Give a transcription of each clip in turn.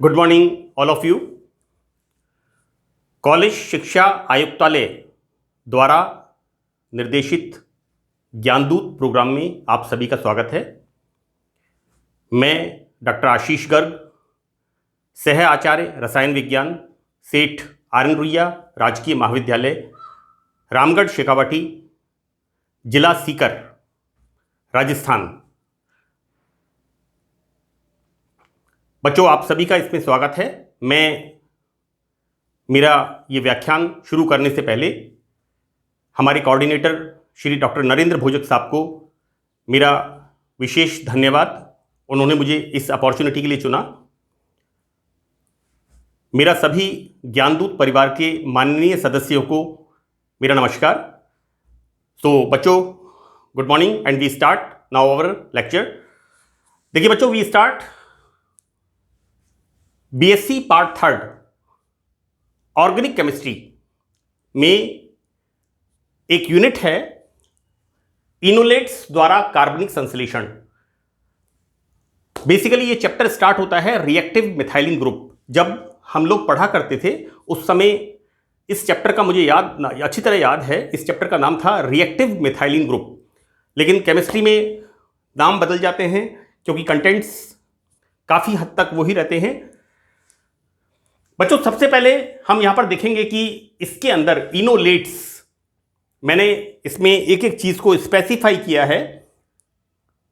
Good morning all of you. College शिक्षा आयुक्तालय द्वारा निर्देशित ज्ञानदूत प्रोग्राम में आप सभी का स्वागत है। मैं डॉक्टर आशीष गर्ग, सह आचार्य रसायन विज्ञान, सेठ आर्यन रुइया राजकीय महाविद्यालय, रामगढ़ शेखावाटी, जिला सीकर, राजस्थान। बच्चों, आप सभी का इसमें स्वागत है। मेरा ये व्याख्यान शुरू करने से पहले हमारे कोऑर्डिनेटर श्री डॉक्टर नरेंद्र भोजक साहब को मेरा विशेष धन्यवाद। उन्होंने मुझे इस अपॉर्चुनिटी के लिए चुना। मेरा सभी ज्ञानदूत परिवार के माननीय सदस्यों को मेरा नमस्कार। तो बच्चों, good morning and we start now our lecture. देखिए बच्चों, we start BSc part 3 organic chemistry में एक यूनिट है इनोलेट्स द्वारा कार्बनिक संश्लेषण। बेसिकली ये चैप्टर स्टार्ट होता है रिएक्टिव मिथाइलिन ग्रुप। जब हम लोग पढ़ा करते थे उस समय इस चैप्टर का मुझे अच्छी तरह याद है। इस चैप्टर का नाम था रिएक्टिव मिथाइलिन ग्रुप, लेकिन केमिस्ट्री में नाम बदल जाते हैं क्योंकि कंटेंट्स काफ़ी हद तक वही रहते हैं। बच्चों, सबसे पहले हम यहां पर देखेंगे कि इसके अंदर इनोलेट्स, मैंने इसमें एक एक चीज को स्पेसिफाई किया है।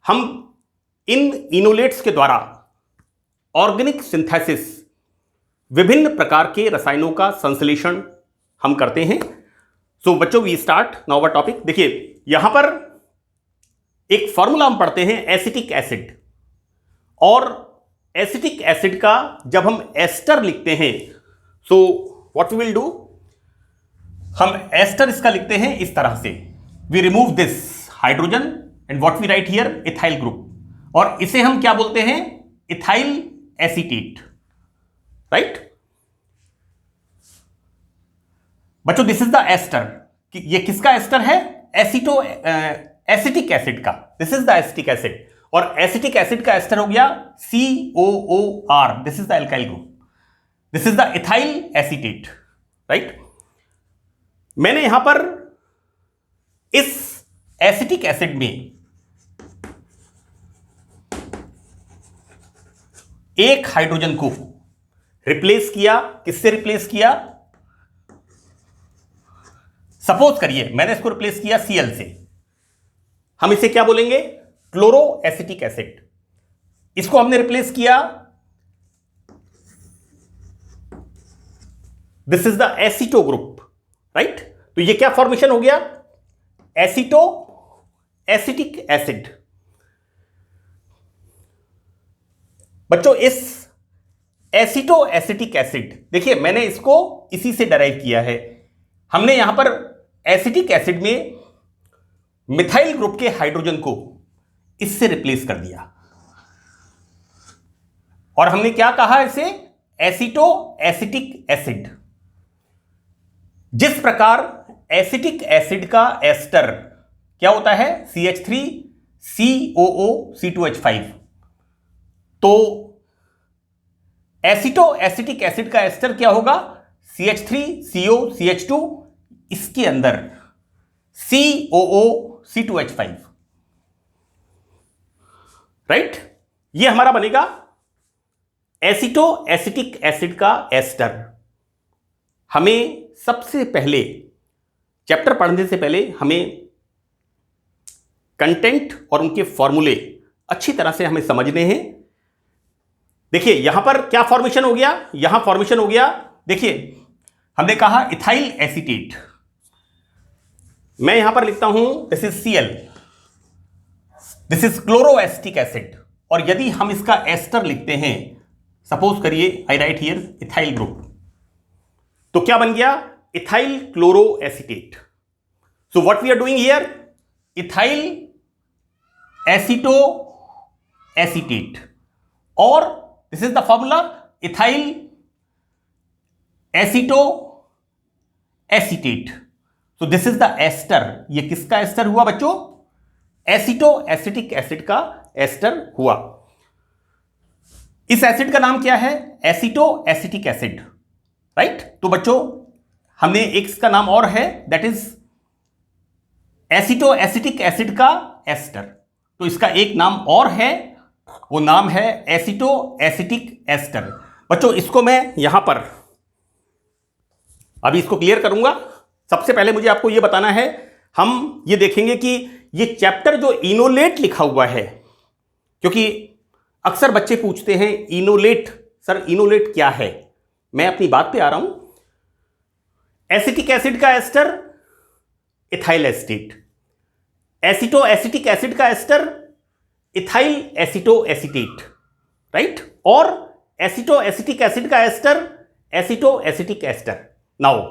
हम इन इनोलेट्स के द्वारा ऑर्गेनिक सिंथेसिस, विभिन्न प्रकार के रसायनों का संश्लेषण हम करते हैं। सो बच्चों, we start now our topic. देखिए यहां पर एक फॉर्मूला हम पढ़ते हैं एसिटिक एसिड, और एसिटिक एसिड का जब हम एस्टर लिखते हैं, so what we will do, हम एस्टर इसका लिखते हैं इस तरह से। We remove this hydrogen and what we write here, ethyl group, और इसे हम क्या बोलते हैं, इथाइल एसीटेट, राइट। बच्चों, दिस इज द एस्टर। ये किसका एस्टर है, एसिटिक एसिड का। This is the acetic acid, और एसिटिक एसिड का एस्टर हो गया COOR। This is the alkyl group, this is the ethyl acetate, right. मैंने यहां पर इस एसिटिक एसिड में एक हाइड्रोजन को रिप्लेस किया। किससे रिप्लेस किया, सपोज करिए मैंने इसको रिप्लेस किया Cl से। हम इसे क्या बोलेंगे, क्लोरो एसिटिक एसिड। इसको हमने रिप्लेस किया, this is the aceto group, right. तो ये क्या फॉर्मेशन हो गया, एसीटो एसिटिक एसिड। बच्चों, इस एसीटो एसिटिक एसिड, देखिए मैंने इसको इसी से डराइव किया है। हमने यहां पर एसिटिक एसिड में मिथाइल ग्रुप के हाइड्रोजन को इससे रिप्लेस कर दिया, और हमने क्या कहा इसे, एसीटो एसिटिक एसिड। जिस प्रकार एसिटिक एसिड का एस्टर क्या होता है, CH3COOC2H5, तो एसीटो एसिटिक एसिड का एस्टर क्या होगा, CH3COCH2, इसके अंदर COOC2H5, राइट। ये हमारा बनेगा एसीटो एसिटिक एसिड का एस्टर। हमें सबसे पहले चैप्टर पढ़ने से पहले हमें कंटेंट और उनके फॉर्मूले अच्छी तरह से हमें समझने हैं। देखिए यहां पर क्या फॉर्मेशन हो गया, यहां फॉर्मेशन हो गया, देखिए हमने कहा इथाइल एसीटेट। मैं यहां पर लिखता हूं this is Cl, this is chloro acetic acid, और यदि हम इसका एस्टर लिखते हैं, सपोज करिए I write here ethyl group, तो क्या बन गया, ethyl chloro acetate. So what we are doing here, ethyl aceto acetate, और this is the formula, ethyl aceto acetate. So this is the ester. ये किसका एस्टर हुआ बच्चों, एसीटो एसिटिक एसिड का एस्टर हुआ। इस एसिड का नाम क्या है? Aceto acetic acid, right. तो बच्चों हमने एक इसका नाम और है, that is aceto acetic acid का एस्टर। तो इसका एक नाम और है, वो नाम है एसीटो एसिटिक एस्टर। बच्चों इसको मैं यहां पर अभी इसको क्लियर करूंगा। सबसे पहले मुझे आपको यह बताना है, हम ये देखेंगे कि ये चैप्टर जो इनोलेट लिखा हुआ है, क्योंकि अक्सर बच्चे पूछते हैं इनोलेट, सर इनोलेट क्या है? मैं अपनी बात पे आ रहा हूं। एसिटिक एसिड का ester ethyl acetate, aceto acetic acid का ester ethyl aceto acetate, right. और एसीटो एसिटिक एसिड का ester aceto acetic ester. Now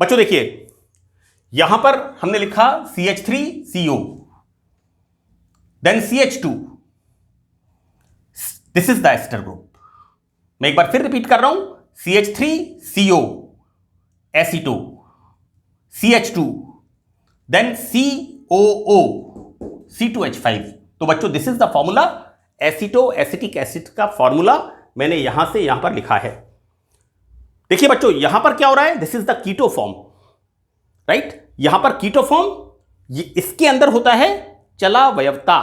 बच्चों देखिए, यहां पर हमने लिखा CH3CO, then CH2, this is the ester group. मैं एक बार फिर रिपीट कर रहा हूं, CH3CO aceto, CH2, then COO C2H5। तो बच्चों this is the formula, aceto acetic acid का फॉर्मूला मैंने यहां से यहां पर लिखा है। देखिए बच्चों यहां पर क्या हो रहा है, this is the keto form, right. यहां पर कीटो फॉर्म, इसके अंदर होता है चलावयवता,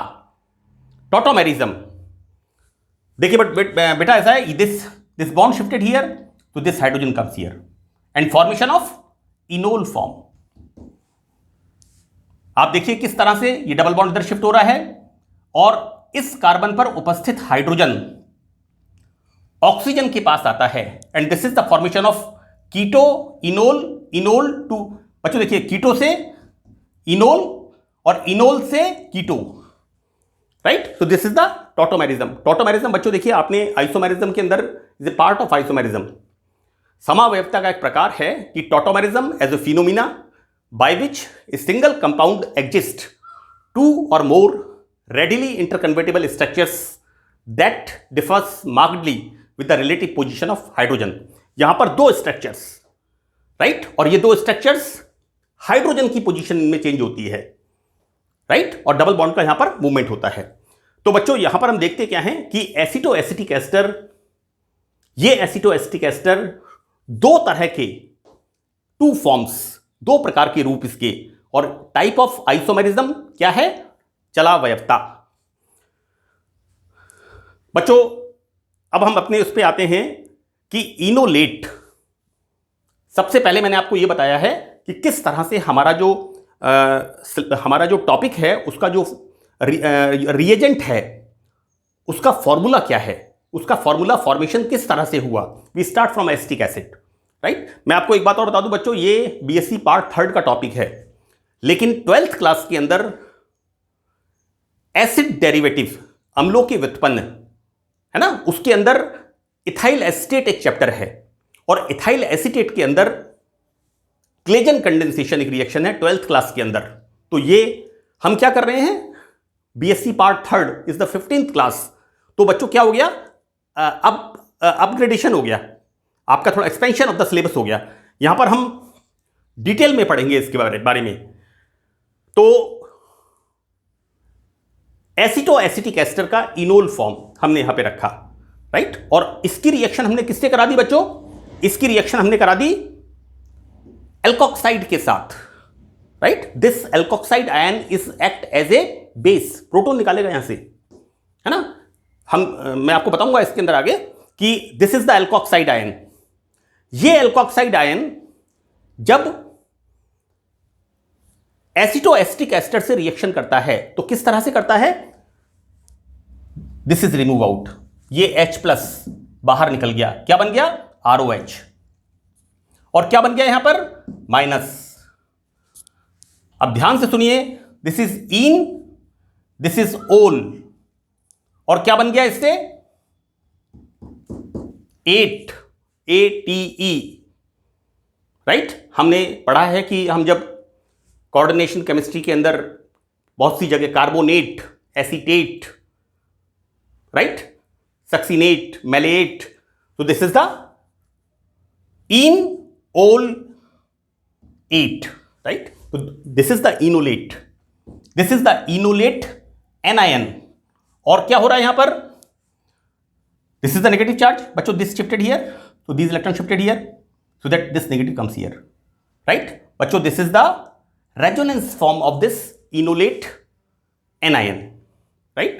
टॉटोमेरिज्म। देखिए बेटा ऐसा है, दिस बॉन्ड शिफ्टेड हियर, तो this hydrogen comes here and formation of enol form. आप देखिए किस तरह से ये डबल बॉन्ड इधर शिफ्ट हो रहा है और इस कार्बन पर उपस्थित हाइड्रोजन ऑक्सीजन के पास आता है, and this is the formation of keto enol, enol to, बच्चों देखिए कीटो से इनोल और इनोल से कीटो, राइट। तो this is the tautomerism. Tautomerism बच्चों देखिए आपने आइसोमेरिज्म के अंदर, is a part of isomerism. समावयवता का एक प्रकार है कि tautomerism as a phenomena by which a single compound exist two or more readily interconvertible structures that differs markedly with the relative position of hydrogen। यहां पर दो स्ट्रक्चर्स, राइट, और ये दो स्ट्रक्चर्स हाइड्रोजन की पोजीशन में चेंज होती है, राइट, और डबल बॉन्ड का यहां पर मूवमेंट होता है। तो बच्चों यहां पर हम देखते क्या हैं कि एसीटो एसिटिक एस्टर, ये एसीटो एसिटिक एस्टर दो तरह के, टू फॉर्म्स, दो प्रकार के रूप इसके, और टाइप ऑफ आइसोमेरिज्म क्या है, चलावयवता। बच्चों अब हम अपने उस पे आते हैं कि इनोलेट। सबसे पहले मैंने आपको यह बताया है कि किस तरह से हमारा जो टॉपिक है उसका जो रिएजेंट है उसका फॉर्मूला क्या है, उसका फॉर्मूला फॉर्मेशन किस तरह से हुआ। We start from acetic acid, right. मैं आपको एक बात और बता दूं बच्चों, ये बीएससी पार्ट 3 का टॉपिक है, लेकिन 12th क्लास के अंदर एसिड डेरिवेटिव, अम्लों के व्युत्पन्न, है ना, उसके अंदर इथाइल एसिटेट एक चैप्टर है, और इथाइल एसिटेट के अंदर क्लेजन कंडेंसेशन एक रिएक्शन है 12th क्लास के अंदर। तो ये हम क्या कर रहे हैं, BSc part 3 is the 15th class. तो बच्चों क्या हो गया, अब अपग्रेडेशन हो गया, आपका थोड़ा एक्सपेंशन ऑफ द सिलेबस हो गया। यहां पर हम डिटेल में पढ़ेंगे इसके बारे में। तो एसीटो एसिटिक एस्टर का इनोल फॉर्म हमने यहां पे रखा, राइट, और इसकी रिएक्शन हमने किससे करा दी बच्चों, इसकी रिएक्शन हमने करा दी एल्कोक्साइड के साथ, right. This alkoxide ion is act as a base, proton निकालेगा यहां से, है ना। मैं आपको बताऊंगा इसके अंदर आगे कि this is the alkoxide ion. ये एल्कोक्साइड आयन जब एसीटो एसिटिक एस्टर से रिएक्शन करता है तो किस तरह से करता है, दिस इज रिमूव आउट, ये H+ बाहर निकल गया, क्या बन गया, ROH, और क्या बन गया यहां पर, माइनस। अब ध्यान से सुनिए, this is in, this is ओल, और क्या बन गया इससे, 8 ATE, राइट। हमने पढ़ा है कि हम जब कोऑर्डिनेशन केमिस्ट्री के अंदर बहुत सी जगह carbonate, acetate, right, succinate, malate, तो this is the enolate 8, right. तो this is the enolate, this is the enolate anion. और क्या हो रहा है यहां पर, This is the negative charge. बच्चों this shifted here, so these electrons shifted here, so that this negative comes here, right? बच्चों this is the resonance form of this enolate anion, right?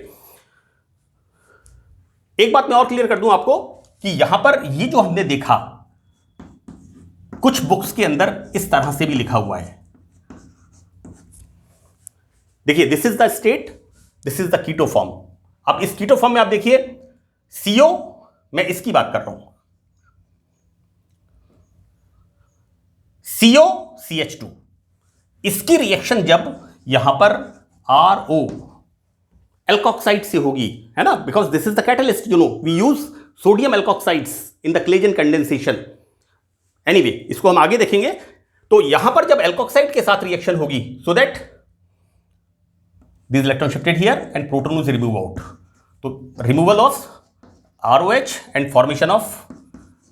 एक बात मैं और क्लियर कर दूं आपको कि यहां पर ये जो हमने देखा कुछ बुक्स के अंदर इस तरह से भी लिखा हुआ है। देखिए this is the state, this is the keto form. अब इस कीटो फॉर्म में आप देखिए CO, मैं इसकी बात कर रहा हूं, COCH2, इसकी रिएक्शन जब यहां पर RO एल्कोक्साइड से होगी, है ना, because this is the catalyst, you know we use sodium alkoxides in the Claisen condensation. Anyway इसको हम आगे देखेंगे। तो यहां पर जब एल्कोक्साइड के साथ रिएक्शन होगी, so that this electron shifted here and proton is remove out, तो removal of ROH and formation of,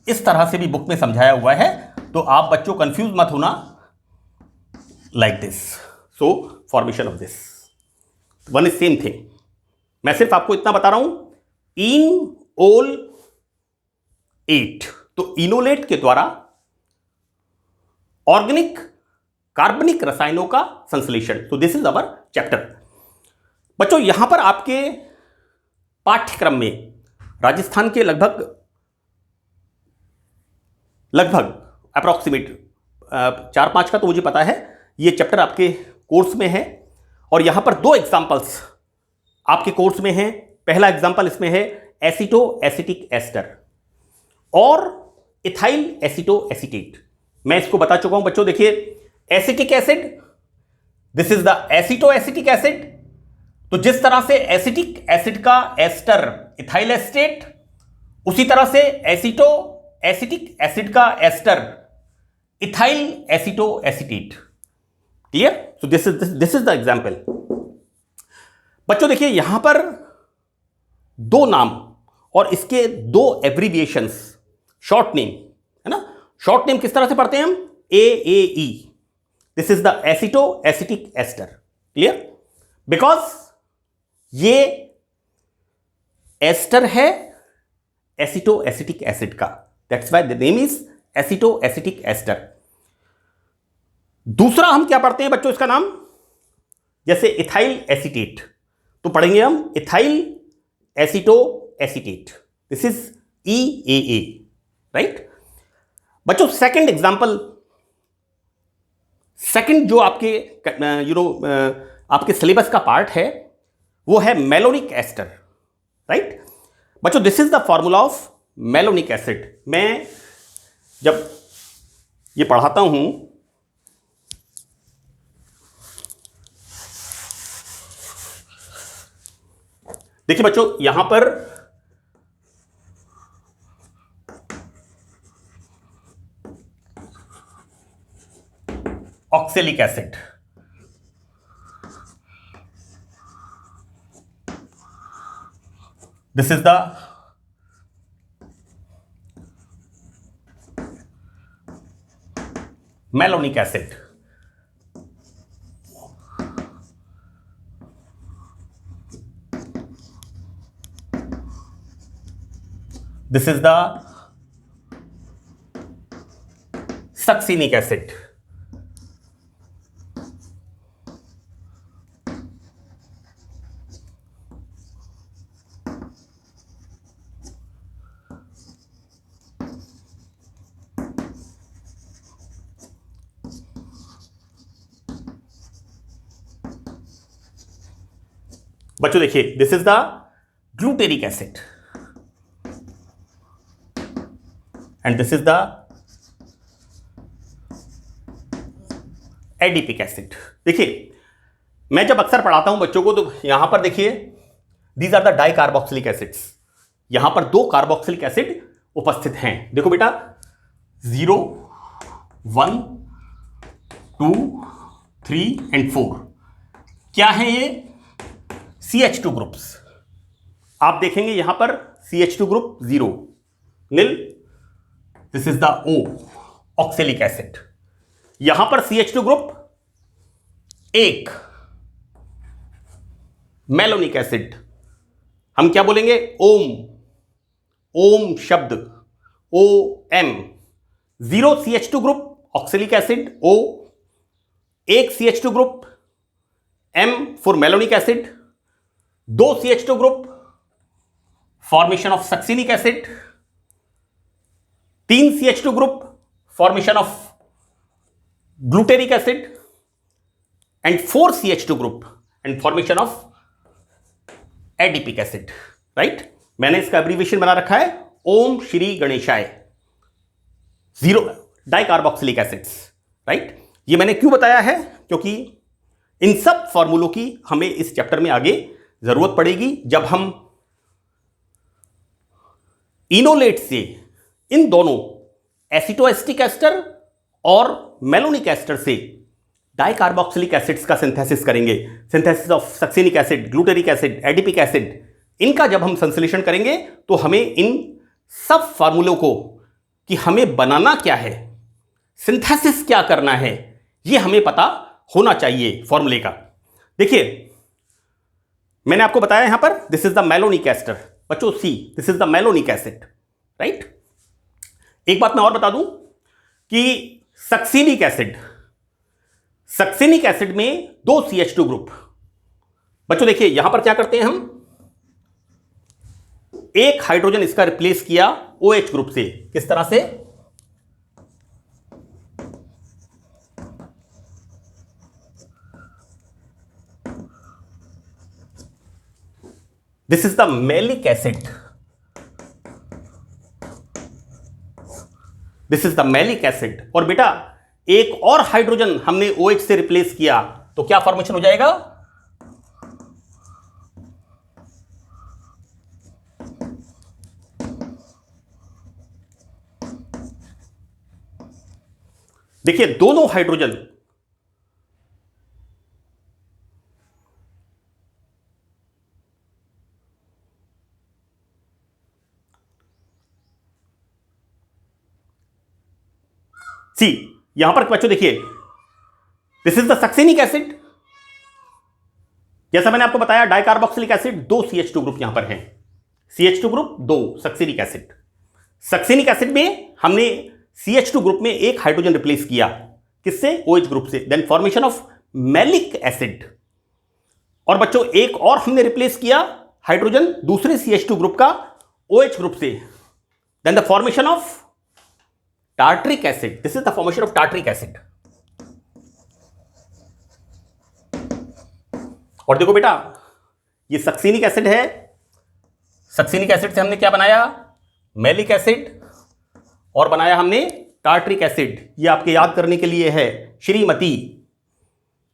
इस तरह से भी बुक में समझाया हुआ है। तो आप बच्चों कंफ्यूज मत होना, like this, so formation of this one is same thing. मैं सिर्फ आपको इतना बता रहा हूं, इनओल 8, तो इनोलेट के द्वारा ऑर्गेनिक कार्बनिक रसायनों का संश्लेषण। तो दिस इज अवर चैप्टर। बच्चों यहां पर आपके पाठ्यक्रम में राजस्थान के लगभग अप्रॉक्सीमेट 4-5 का तो मुझे पता है, ये चैप्टर आपके कोर्स में है। और यहां पर 2 एग्जाम्पल्स आपके कोर्स में हैं। पहला एग्जाम्पल इसमें है एसिटो एसिटिक एस्टर और इथाइल एसिटो एसिटेट। मैं इसको बता चुका हूं बच्चों। देखिए acetic acid, this is the aceto acetic acid. तो जिस तरह से एसिटिक एसिड का एस्टर इथाइल एस्टेट, उसी तरह से एसिटो एसिटिक एसिड का ester ethyl aceto acetate. Clear? So this is the example. बच्चों देखिए यहां पर 2 नाम और इसके 2 एब्रीविएशंस, शॉर्ट नेम, है ना। शॉर्ट नेम किस तरह से पढ़ते हैं हम? AAE। This is the aceto acetic ester. Clear? Because ये एस्टर है एसिटो एसिटिक एसिड का, that's why the name is aceto acetic ester. दूसरा हम क्या पढ़ते हैं बच्चों इसका नाम? जैसे इथाइल एसिटेट, तो पढ़ेंगे हम ethyl aceto acetate. This is EAA, right. बच्चों सेकंड एग्जांपल, सेकंड जो आपके आपके सिलेबस का पार्ट है वो है मेलोनिक एस्टर, राइट। बच्चों this is the formula of malonic acid. मैं जब ये पढ़ाता हूं, देखिए बच्चों यहां पर oxalic acid, this is the malonic acid. This is the succinic acid. बच्चों देखिए this is the glutaric acid and this is the adipic acid. देखिए मैं जब अक्सर पढ़ाता हूं बच्चों को तो यहां पर देखिए these are the di carboxylic acids. यहां पर 2 कार्बोक्सिलिक एसिड उपस्थित हैं। देखो बेटा 0, 1, 2, 3 एंड 4 क्या है ये? CH2 groups. आप देखेंगे यहां पर CH2 group 0 nil, this is the O oxalic acid. यहां पर CH2 ग्रुप 1 मेलोनिक एसिड, हम क्या बोलेंगे? ओम ओम शब्द, O M, 0 CH2 group oxalic acid O, 1 CH2 group M for malonic acid, 2 CH2 group formation of succinic acid, 3 CH2 group formation of glutaric acid and 4 CH2 group and formation of adipic acid, right. मैंने इसका abbreviation बना रखा है ओम श्री गणेशाय, 0 dicarboxylic acids, right. ये मैंने क्यों बताया है, क्योंकि इन सब फॉर्मूलों की हमें इस चैप्टर में आगे जरूरत पड़ेगी जब हम इनोलेट से इन दोनों एसिटोएस्टिक एस्टर और मेलोनिक एस्टर से डाइकार्बोक्सिलिक एसिड्स का सिंथेसिस करेंगे, synthesis of succinic acid, glutaric acid, adipic acid, इनका जब हम संश्लेषण करेंगे तो हमें इन सब फार्मूलों को कि हमें बनाना क्या है, सिंथेसिस क्या करना है, यह हमें पता होना चाहिए फॉर्मूले का। देखिए मैंने आपको बताया यहां पर this is the malonic ester, बच्चों see this is the malonic acid, right. एक बात मैं और बता दूं कि सक्सिनिक एसिड में 2 CH2 ग्रुप, बच्चों देखिए यहां पर क्या करते हैं हम, एक हाइड्रोजन इसका रिप्लेस किया OH ग्रुप से, किस तरह से, this is the malic acid, this is the maleic acid, और बेटा एक और हाइड्रोजन हमने OH से रिप्लेस किया तो क्या फॉर्मेशन हो जाएगा, देखिए दोनों हाइड्रोजन सी, यहां पर बच्चों देखिए this is the succinic acid, जैसा मैंने आपको बताया डाइकार्बोक्सिलिक एसिड, 2 CH2 ग्रुप यहां पर है, CH2 group 2 succinic acid, succinic acid में हमने CH2 ग्रुप में एक हाइड्रोजन रिप्लेस किया, किससे, OH ग्रुप से, then formation of malic acid, और बच्चों एक और हमने रिप्लेस किया हाइड्रोजन दूसरे CH2 ग्रुप का OH ग्रुप से, then the formation of tartaric acid, this is the formation of tartaric acid. और देखो बेटा ये सक्सिनिक एसिड है, सक्सिनिक एसिड से हमने क्या बनाया, मैलिक एसिड, और बनाया हमने टार्ट्रिक एसिड। ये आपके याद करने के लिए है श्रीमती,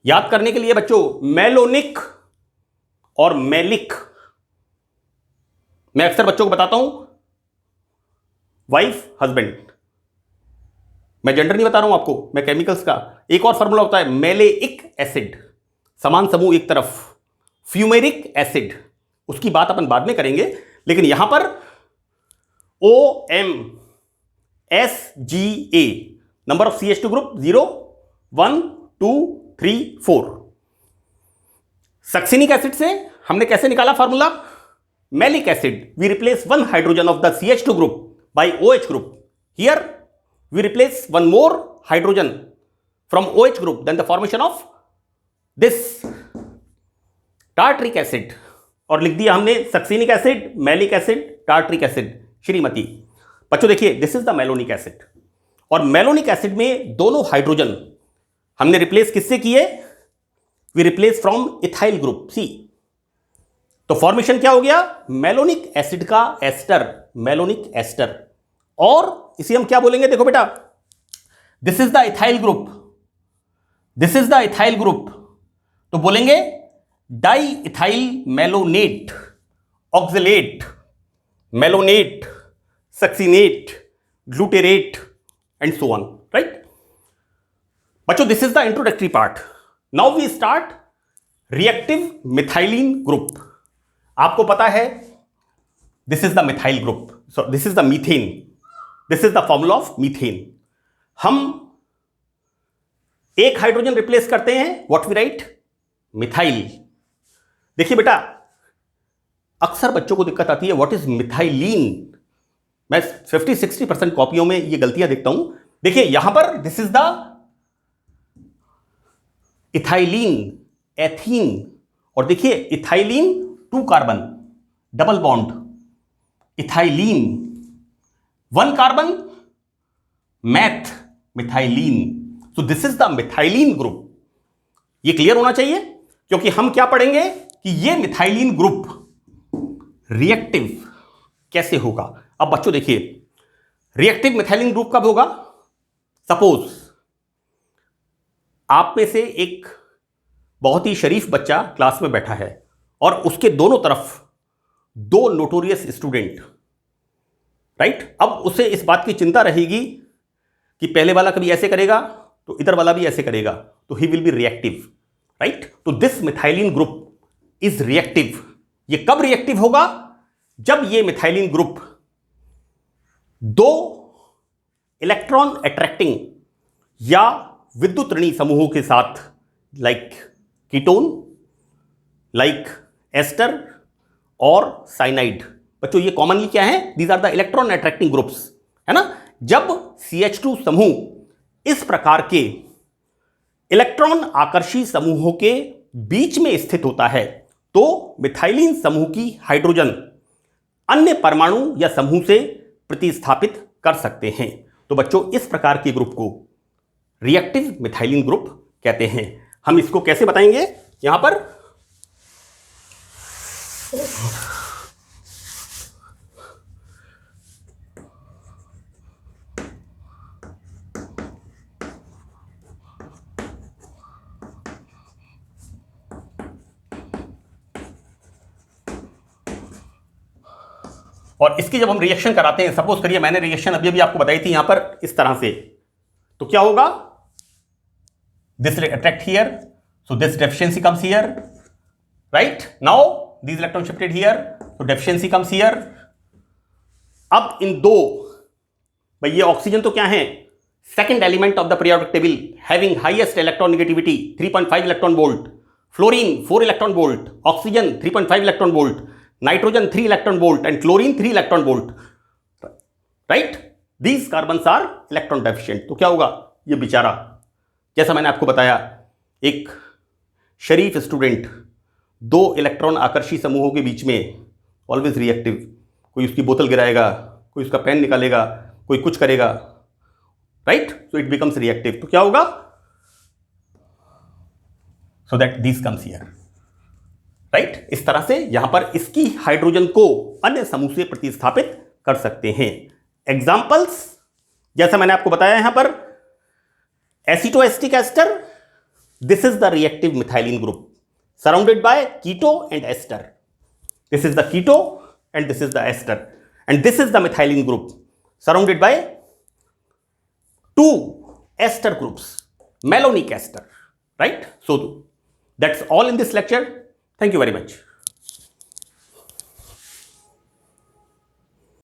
याद करने के लिए बच्चों, मेलोनिक और मैलिक। मैं अक्सर बच्चों को बताता हूं वाइफ हस्बैंड, मैं जेंडर नहीं बता रहा हूं आपको, मैं केमिकल्स का। एक और फॉर्मूला होता है मेलेइक एसिड, समान समूह एक तरफ, फ्यूमेरिक एसिड, उसकी बात अपन बाद में करेंगे, लेकिन यहां पर OMSGA, number of CH2 group 0 1 2 3 4। Succinic acid से हमने कैसे निकाला formula, malic acid, we replace 1 hydrogen of the CH2 group by OH group, here we replace one more hydrogen from OH group, then the formation of this tartric acid, और लिख दिया हमने succinic acid, malic acid, tartaric acid, श्रीमती। बच्चों देखिए this is the malonic acid, और malonic acid में दोनों हाइड्रोजन हमने रिप्लेस किससे किए, we replace from ethyl group सी, तो फॉर्मेशन क्या हो गया, मेलोनिक एसिड का एस्टर, मेलोनिक एस्टर, और इसे हम क्या बोलेंगे, देखो बेटा this is the ethyl group, this is the ethyl group, तो बोलेंगे di ethyl malonate, oxalate, malonate, succinate, glutarate and so on, right. बच्चों this is the introductory part, now we start reactive methylene group. आपको पता है this is the methyl group, so this is the methane, this is the formula of methane. हम एक hydrogen replace करते हैं, what we right, methyl. देखिए बेटा अक्सर बच्चों को दिक्कत आती है व्हाट इज मिथाइलिन, मैं 50-60% कॉपियों में ये गलतियां देखता हूं। देखिए यहां पर this is the ethylene, ethene, और देखिए ethylene 2 carbon double bond, ethylene 1 carbon math methylene. So this is the methylene group. ये क्लियर होना चाहिए, क्योंकि हम क्या पढ़ेंगे कि ये मिथाइलिन ग्रुप रिएक्टिव कैसे होगा। अब बच्चों देखिए, रिएक्टिव मिथाइलिन ग्रुप कब होगा? सपोज आप में से एक बहुत ही शरीफ बच्चा क्लास में बैठा है और उसके दोनों तरफ 2 नोटोरियस स्टूडेंट, राइट। अब उसे इस बात की चिंता रहेगी कि पहले वाला कभी ऐसे करेगा तो इधर वाला भी ऐसे करेगा, तो he will be reactive, right. तो this methylene group is reactive. ये कब रिएक्टिव होगा? जब ये मिथाइलिन ग्रुप 2 इलेक्ट्रॉन अट्रैक्टिंग या विद्युत ऋणी समूहों के साथ, लाइक कीटोन, लाइक एस्टर और साइनाइड। बच्चों ये कॉमनली क्या है? These are the electron attracting groups, है ना। जब CH2 समूह इस प्रकार के इलेक्ट्रॉन आकर्षी समूहों के बीच में स्थित होता है तो मिथाइलिन समूह की हाइड्रोजन अन्य परमाणु या समूह से प्रतिस्थापित कर सकते हैं। तो बच्चों इस प्रकार के ग्रुप को रिएक्टिव मिथाइलिन ग्रुप कहते हैं। हम इसको कैसे बताएंगे? यहां पर और इसकी जब हम रिएक्शन कराते हैं, सपोज करिए मैंने रिएक्शन अभी अभी आपको बताई थी यहां पर इस तरह से, तो क्या होगा? This attract here, so this deficiency comes here, right. Now this electron shifted here, so deficiency comes here. अब इन 2, भाई ये ऑक्सीजन तो क्या है? Second element of the periodic table having highest electron negativity 3.5 electron volt, fluorine 4 electron volt, oxygen 3.5 electron volt, nitrogen 3 electron volt and chlorine 3 electron volt, right. These carbons are electron deficient. तो क्या होगा? ये बेचारा, जैसा मैंने आपको बताया, एक शरीफ स्टूडेंट 2 इलेक्ट्रॉन आकर्षी समूहों के बीच में ऑलवेज रिएक्टिव। कोई उसकी बोतल गिराएगा, कोई उसका पेन निकालेगा, कोई कुछ करेगा, right. So it becomes reactive. तो क्या होगा? सो that this comes here, right. इस तरह से यहां पर इसकी हाइड्रोजन को अन्य समूह से प्रतिस्थापित कर सकते हैं। एग्जाम्पल्स जैसा मैंने आपको बताया यहां पर, acetoacetic ester, this is the reactive methylene group surrounded by keto and ester. This is the keto and this is the ester, and this is the methylene group surrounded by 2 ester groups, malonic ester, right? So that's all in this lecture. Thank you very much.